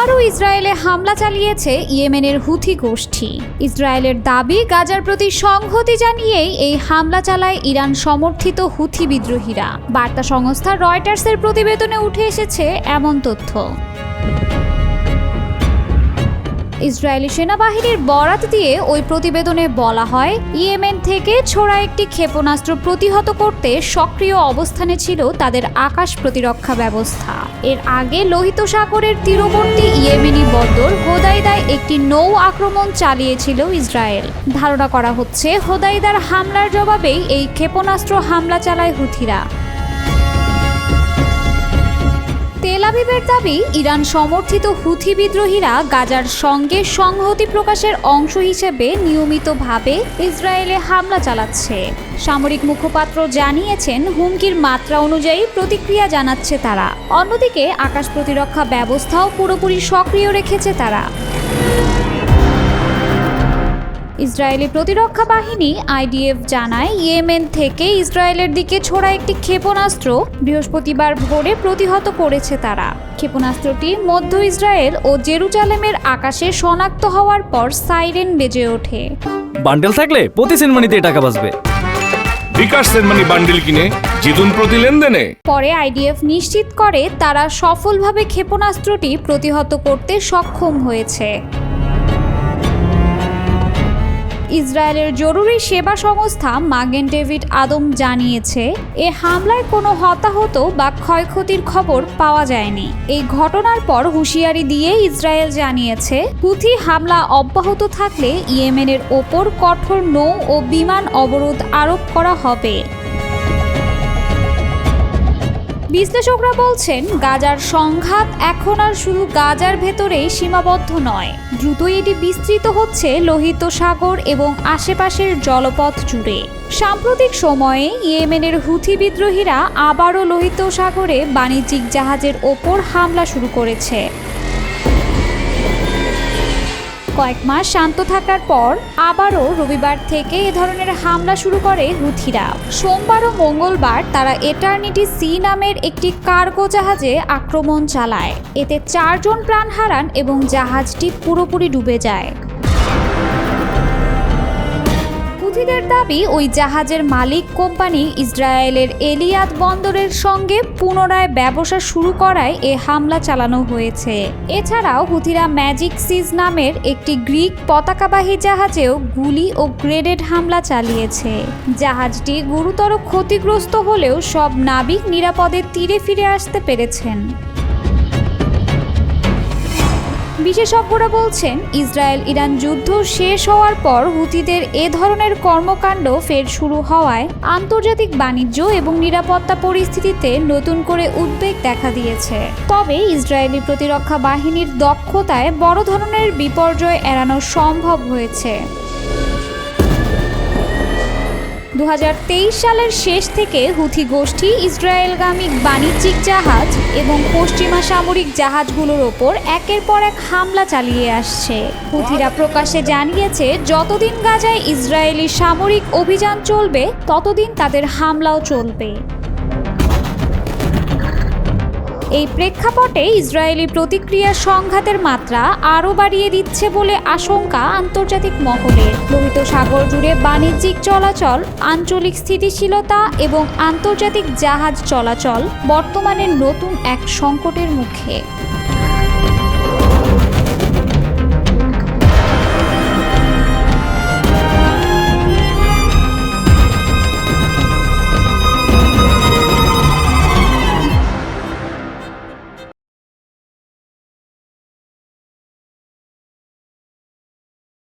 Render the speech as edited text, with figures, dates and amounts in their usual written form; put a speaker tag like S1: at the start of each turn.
S1: আবারও ইসরায়েলে হামলা চালিয়েছে ইয়েমেনের হুথি গোষ্ঠী। ইসরায়েলের দাবি, গাজার প্রতি সংহতি জানিয়েই এই হামলা চালায় ইরান সমর্থিত হুথি বিদ্রোহীরা। বার্তা সংস্থা রয়টার্সের প্রতিবেদনে উঠে এসেছে এমন তথ্য। ইসরায়েলি সেনাবাহিনীর বরাত দিয়ে ওই প্রতিবেদনে বলা হয়, ইয়েমেন থেকে ছোড়া একটি ক্ষেপণাস্ত্র প্রতিহত করতে সক্রিয় অবস্থানে ছিল তাদের আকাশ প্রতিরক্ষা ব্যবস্থা। এর আগে লোহিত সাগরের তীরবর্তী ইয়েমেনি বন্দর হোদাইদায় একটি নৌ আক্রমণ চালিয়েছিল ইসরায়েল। ধারণা করা হচ্ছে, হোদাইদার হামলার জবাবেই এই ক্ষেপণাস্ত্র হামলা চালায় হুথিরা। তেল আবিবের দাবি, ইরান সমর্থিত হুথি বিদ্রোহীরা গাজার সঙ্গে সংহতি প্রকাশের অংশ হিসেবে নিয়মিতভাবে ইসরায়েলে হামলা চালাচ্ছে। সামরিক মুখপাত্র জানিয়েছেন, হুমকির মাত্রা অনুযায়ী প্রতিক্রিয়া জানাচ্ছে তারা। অন্যদিকে আকাশ প্রতিরক্ষা ব্যবস্থাও পুরোপুরি সক্রিয় রেখেছে তারা। ইসরায়েলি প্রতিরক্ষা বাহিনী আইডিএফ জানায়, ইয়েমেন থেকে ইসরায়েলের দিকে ছোড়া একটি ক্ষেপণাস্ত্র বৃহস্পতিবার ভোরে প্রতিহত করেছে তারা। ক্ষেপণাস্ত্রটি মধ্য ইসরায়েল ও জেরুজালেমের আকাশে শনাক্ত হওয়ার পর সাইরেন বেজে ওঠে।
S2: বান্ডেল থাকলে প্রতি সেনমানিতে টাকা বাঁচবে।
S3: বিকাশ সেনমানি বান্ডেল কিনে জিতুন প্রতি লেনদেনে।
S1: পরে আইডিএফ নিশ্চিত করে তারা সফলভাবে ক্ষেপণাস্ত্রটি প্রতিহত করতে সক্ষম হয়েছে। ইসরায়েলের জরুরি সেবা সংস্থা মাগেন ডেভিড আদম জানিয়েছে, এ হামলায় কোনো হতাহত বা ক্ষয়ক্ষতির খবর পাওয়া যায়নি। এই ঘটনার পর হুঁশিয়ারি দিয়ে ইসরায়েল জানিয়েছে, হুথি হামলা অব্যাহত থাকলে ইয়েমেনের ওপর কঠোর নৌ ও বিমান অবরোধ আরোপ করা হবে। বিশ্লেষকরা বলছেন, গাজার সংঘাত এখন আর শুধু গাজার ভেতরেই সীমাবদ্ধ নয়, দ্রুতই এটি বিস্তৃত হচ্ছে লোহিত সাগর এবং আশেপাশের জলপথ জুড়ে। সাম্প্রতিক সময়ে ইয়েমেনের হুথি বিদ্রোহীরা আবারও লোহিত সাগরে বাণিজ্যিক জাহাজের ওপর হামলা শুরু করেছে। কয়েক মাস শান্ত থাকার পর আবারও রবিবার থেকে এ ধরনের হামলা শুরু করে হুথিরা। সোমবার ও মঙ্গলবার তারা এটার্নিটি সি নামের একটি কার্গো জাহাজে আক্রমণ চালায়। এতে 4 জন প্রাণ হারান এবং জাহাজটি পুরোপুরি ডুবে যায়। হুথিদের দাবি, ওই জাহাজের মালিক কোম্পানি ইসরায়েলের এলিয়াদ বন্দরের সঙ্গে পুনরায় ব্যবসা শুরু করায় এ হামলা চালানো হয়েছে। এছাড়াও হুথিরা ম্যাজিক সিজ নামের একটি গ্রিক পতাকাবাহী জাহাজেও গুলি ও গ্রেনেড হামলা চালিয়েছে। জাহাজটি গুরুতর ক্ষতিগ্রস্ত হলেও সব নাবিক নিরাপদে তীরে ফিরে আসতে পেরেছেন। বিশেষজ্ঞরা বলছেন, ইসরায়েল ইরান যুদ্ধ শেষ হওয়ার পর হুথিদের এ ধরনের কর্মকাণ্ড ফের শুরু হওয়ায় আন্তর্জাতিক বাণিজ্য এবং নিরাপত্তা পরিস্থিতিতে নতুন করে উদ্বেগ দেখা দিয়েছে। তবে ইসরায়েলি প্রতিরক্ষা বাহিনীর দক্ষতায় বড় ধরনের বিপর্যয় এড়ানো সম্ভব হয়েছে। 2023 সালের শেষ থেকে হুথি গোষ্ঠী ইসরায়েলগামী বাণিজ্যিক জাহাজ এবং পশ্চিমা সামরিক জাহাজগুলোর ওপর একের পর এক হামলা চালিয়ে আসছে। হুথিরা প্রকাশ্যে জানিয়েছে, যতদিন গাজায় ইসরায়েলি সামরিক অভিযান চলবে ততদিন তাদের হামলাও চলবে। এই প্রেক্ষাপটে ইসরায়েলি প্রতিক্রিয়া সংঘাতের মাত্রা আরও বাড়িয়ে দিচ্ছে বলে আশঙ্কা আন্তর্জাতিক মহলের। লোহিত সাগর জুড়ে বাণিজ্যিক চলাচল, আঞ্চলিক স্থিতিশীলতা এবং আন্তর্জাতিক জাহাজ চলাচল বর্তমানে নতুন এক সংকটের মুখে।